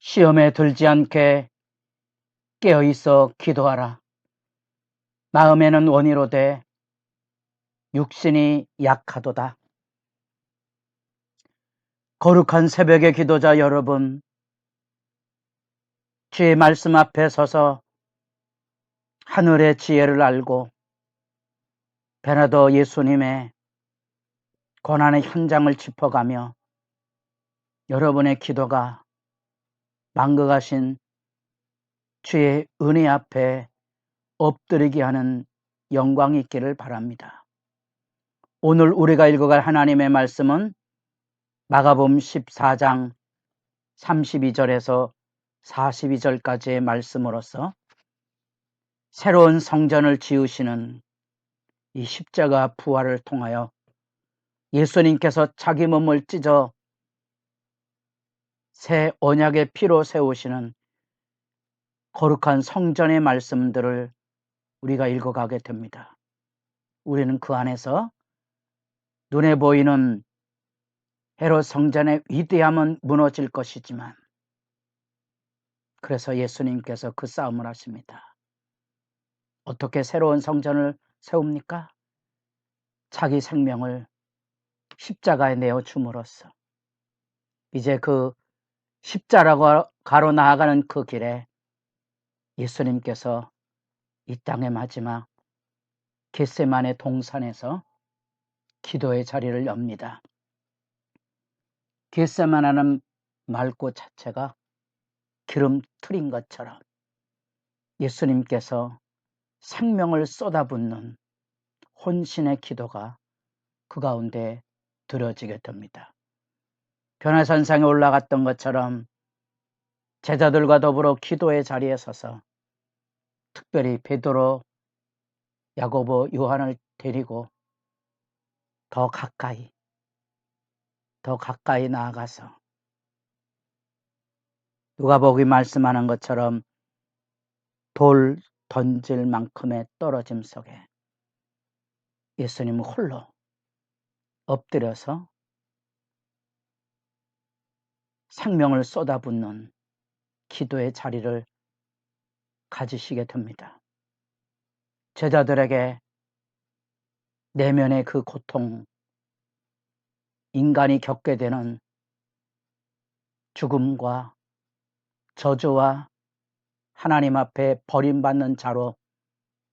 시험에 들지 않게 깨어있어 기도하라. 마음에는 원이로되 육신이 약하도다. 거룩한 새벽의 기도자 여러분, 주의 말씀 앞에 서서 하늘의 지혜를 알고 베나더 예수님의 고난의 현장을 짚어가며 여러분의 기도가 망각하신 주의 은혜 앞에 엎드리게 하는 영광이 있기를 바랍니다. 오늘 우리가 읽어갈 하나님의 말씀은 마가복음 14장 32절에서 42절까지의 말씀으로서 새로운 성전을 지으시는 이 십자가 부활을 통하여 예수님께서 자기 몸을 찢어 새 언약의 피로 세우시는 거룩한 성전의 말씀들을 우리가 읽어가게 됩니다. 우리는 그 안에서 눈에 보이는 헤롯 성전의 위대함은 무너질 것이지만 그래서 예수님께서 그 싸움을 하십니다. 어떻게 새로운 성전을 세웁니까? 자기 생명을 십자가에 내어 줌으로써 이제 그 십자가로 나아가는 그 길에 예수님께서 이 땅의 마지막 겟세마네 동산에서 기도의 자리를 엽니다. 겟세마네는 말고 자체가 기름틀인 것처럼 예수님께서 생명을 쏟아붓는 혼신의 기도가 그 가운데 드려지게 됩니다. 변화산상에 올라갔던 것처럼 제자들과 더불어 기도의 자리에 서서 특별히 베드로, 야고보, 요한을 데리고 더 가까이 나아가서 누가복음이 말씀하는 것처럼 돌 던질 만큼의 떨어짐 속에 예수님은 홀로 엎드려서 생명을 쏟아붓는 기도의 자리를 가지시게 됩니다. 제자들에게 내면의 그 고통, 인간이 겪게 되는 죽음과 저주와 하나님 앞에 버림받는 자로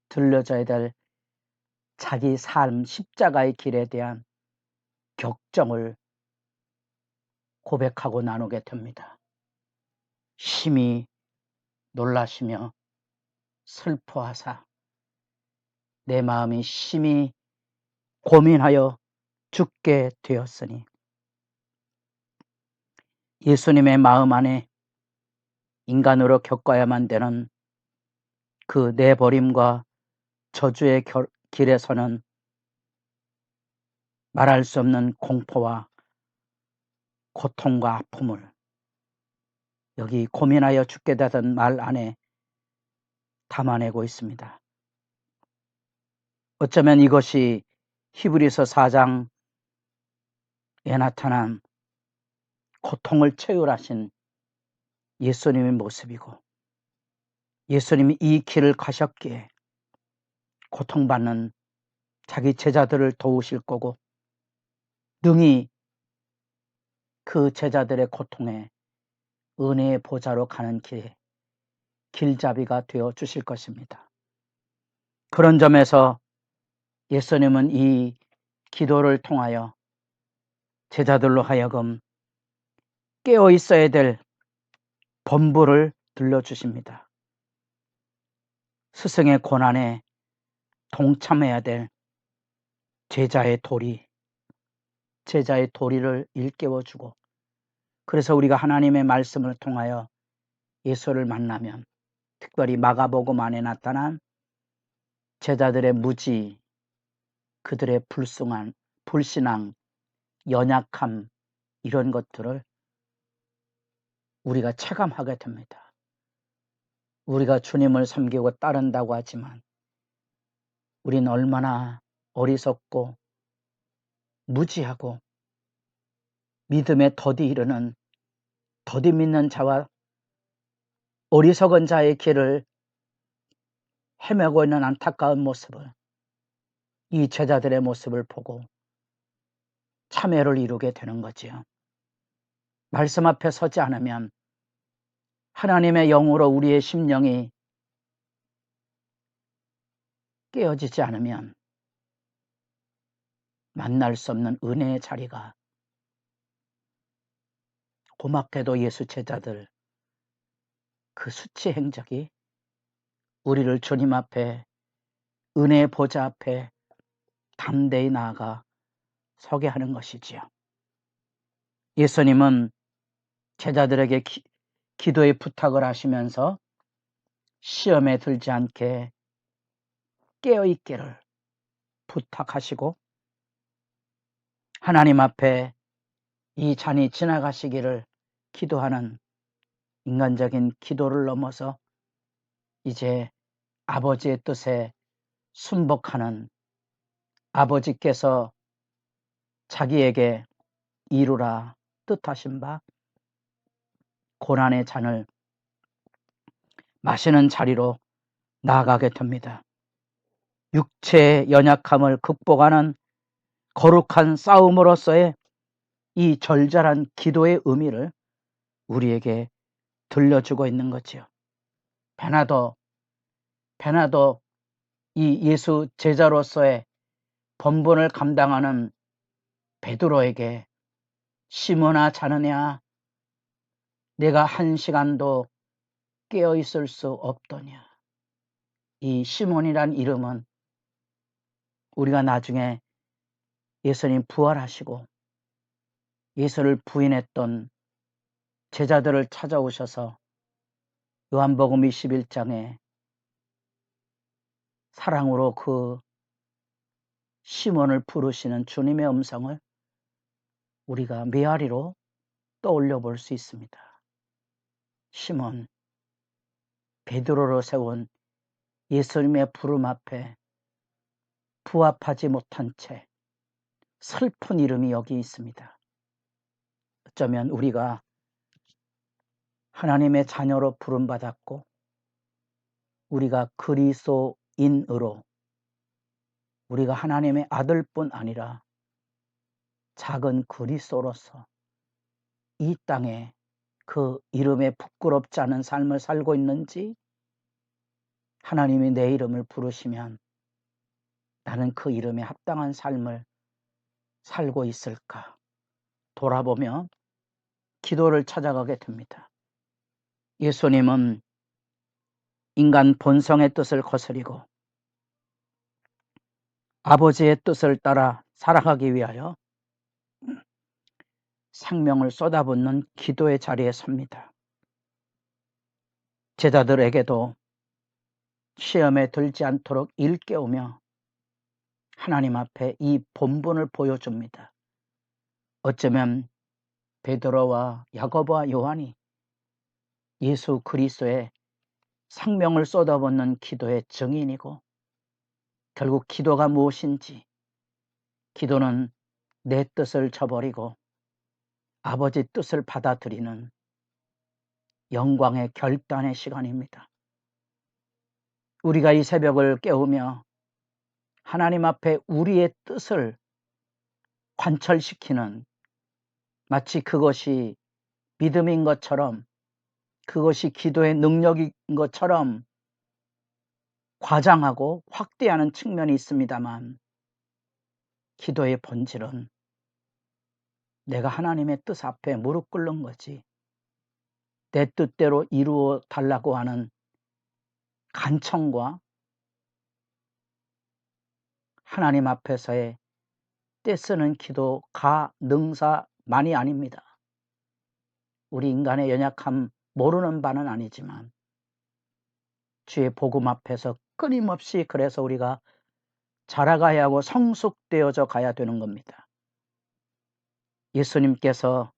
들려져야 될 자기 삶 십자가의 길에 대한 격정을 고백하고 나누게 됩니다. 심히 놀라시며 슬퍼하사 내 마음이 심히 고민하여 죽게 되었으니 예수님의 마음 안에 인간으로 겪어야만 되는 그 내버림과 저주의 길에서는 말할 수 없는 공포와 고통과 아픔을 여기 고민하여 죽게 되던 말 안에 담아내고 있습니다. 어쩌면 이것이 히브리서 4장에 나타난 고통을 체휼하신 예수님의 모습이고 예수님이 이 길을 가셨기에 고통받는 자기 제자들을 도우실 거고 능히 그 제자들의 고통에 은혜의 보좌로 가는 길에 길잡이가 되어 주실 것입니다. 그런 점에서 예수님은 이 기도를 통하여 제자들로 하여금 깨어 있어야 될 본부를 들려주십니다. 스승의 고난에 동참해야 될 제자의 도리를 일깨워주고 그래서 우리가 하나님의 말씀을 통하여 예수를 만나면 특별히 마가복음 안에 나타난 제자들의 무지, 그들의 불신앙, 연약함 이런 것들을 우리가 체감하게 됩니다. 우리가 주님을 섬기고 따른다고 하지만 우리는 얼마나 어리석고 무지하고 믿음에 더디 믿는 자와 어리석은 자의 길을 헤매고 있는 안타까운 모습을, 이 제자들의 모습을 보고 참회를 이루게 되는 거지요. 말씀 앞에 서지 않으면, 하나님의 영으로 우리의 심령이 깨어지지 않으면 만날 수 없는 은혜의 자리가, 고맙게도 예수 제자들 그 수치 행적이 우리를 주님 앞에, 은혜의 보좌 앞에 담대히 나아가 서게 하는 것이지요. 예수님은 제자들에게 기도의 부탁을 하시면서 시험에 들지 않게 깨어있기를 부탁하시고, 하나님 앞에 이 잔이 지나가시기를 기도하는 인간적인 기도를 넘어서 이제 아버지의 뜻에 순복하는, 아버지께서 자기에게 이루라 뜻하신 바 고난의 잔을 마시는 자리로 나아가게 됩니다. 육체의 연약함을 극복하는 거룩한 싸움으로서의 이 절절한 기도의 의미를 우리에게 들려주고 있는 거지요. 베나도 이 예수 제자로서의 본분을 감당하는 베드로에게, 시몬아 자느냐, 내가 1시간도 깨어 있을 수 없더냐. 이 시몬이란 이름은 우리가 나중에 예수님 부활하시고 예수를 부인했던 제자들을 찾아오셔서 요한복음 21장에 사랑으로 그 시몬을 부르시는 주님의 음성을 우리가 메아리로 떠올려 볼 수 있습니다. 시몬, 베드로로 세운 예수님의 부름 앞에 부합하지 못한 채 슬픈 이름이 여기 있습니다. 어쩌면 우리가 하나님의 자녀로 부름받았고 우리가 그리스도인으로, 우리가 하나님의 아들뿐 아니라 작은 그리스도로서 이 땅에 그 이름에 부끄럽지 않은 삶을 살고 있는지, 하나님이 내 이름을 부르시면 나는 그 이름에 합당한 삶을 살고 있을까 돌아보며 기도를 찾아가게 됩니다. 예수님은 인간 본성의 뜻을 거스리고 아버지의 뜻을 따라 살아가기 위하여 생명을 쏟아붓는 기도의 자리에 섭니다. 제자들에게도 시험에 들지 않도록 일깨우며 하나님 앞에 이 본분을 보여줍니다. 어쩌면 베드로와 야고보와 요한이 예수 그리스도의 생명을 쏟아붓는 기도의 증인이고, 결국 기도가 무엇인지, 기도는 내 뜻을 저버리고 아버지 뜻을 받아들이는 영광의 결단의 시간입니다. 우리가 이 새벽을 깨우며 하나님 앞에 우리의 뜻을 관철시키는, 마치 그것이 믿음인 것처럼, 그것이 기도의 능력인 것처럼 과장하고 확대하는 측면이 있습니다만, 기도의 본질은 내가 하나님의 뜻 앞에 무릎 꿇는 거지, 내 뜻대로 이루어 달라고 하는 간청과 하나님 앞에서의 떼쓰는 기도가 능사만이 아닙니다. 우리 인간의 연약함 모르는 바는 아니지만 주의 복음 앞에서 끊임없이, 그래서 우리가 자라가야 하고 성숙되어져 가야 되는 겁니다. 예수님께서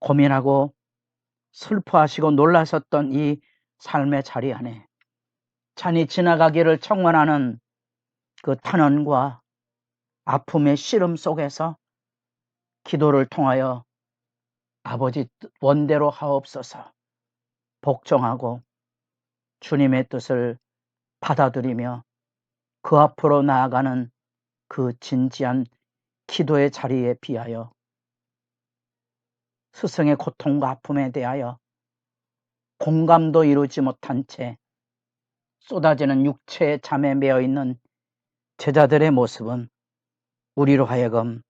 고민하고 슬퍼하시고 놀라셨던 이 삶의 자리 안에 잔이 지나가기를 청원하는 그 탄원과 아픔의 씨름 속에서 기도를 통하여 아버지 원대로 하옵소서, 복종하고 주님의 뜻을 받아들이며 그 앞으로 나아가는 그 진지한 기도의 자리에 비하여 스승의 고통과 아픔에 대하여 공감도 이루지 못한 채 쏟아지는 육체의 잠에 매여 있는 제자들의 모습은 우리로 하여금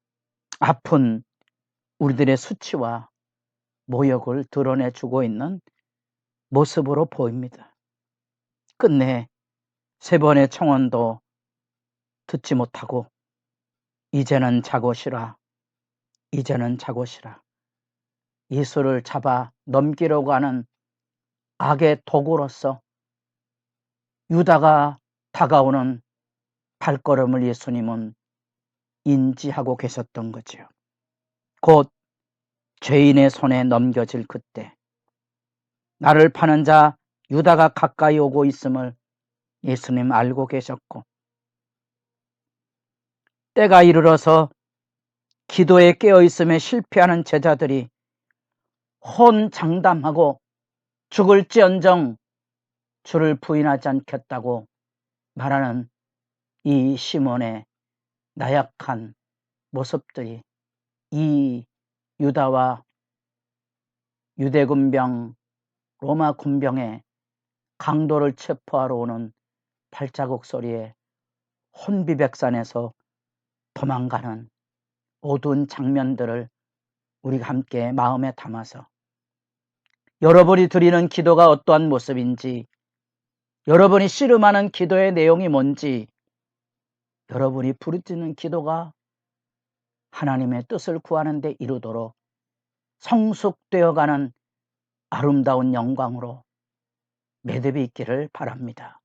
아픈 우리들의 수치와 모욕을 드러내주고 있는 모습으로 보입니다. 끝내 3번의 청원도 듣지 못하고 이제는 자고시라, 이제는 자고시라, 예수를 잡아 넘기려고 하는 악의 도구로서 유다가 다가오는 발걸음을 예수님은 인지하고 계셨던 거죠. 곧 죄인의 손에 넘겨질 그때 나를 파는 자 유다가 가까이 오고 있음을 예수님 알고 계셨고, 때가 이르러서 기도에 깨어있음에 실패하는 제자들이 혼장담하고 죽을지언정 주를 부인하지 않겠다고 말하는 이 시몬의 나약한 모습들이 이 유다와 유대군병, 로마 군병의 강도를 체포하러 오는 발자국 소리에 혼비백산에서 도망가는 어두운 장면들을 우리가 함께 마음에 담아서 여러분이 드리는 기도가 어떠한 모습인지, 여러분이 씨름하는 기도의 내용이 뭔지, 여러분이 부르짖는 기도가 하나님의 뜻을 구하는 데 이루도록 성숙되어가는 아름다운 영광으로 매듭이 있기를 바랍니다.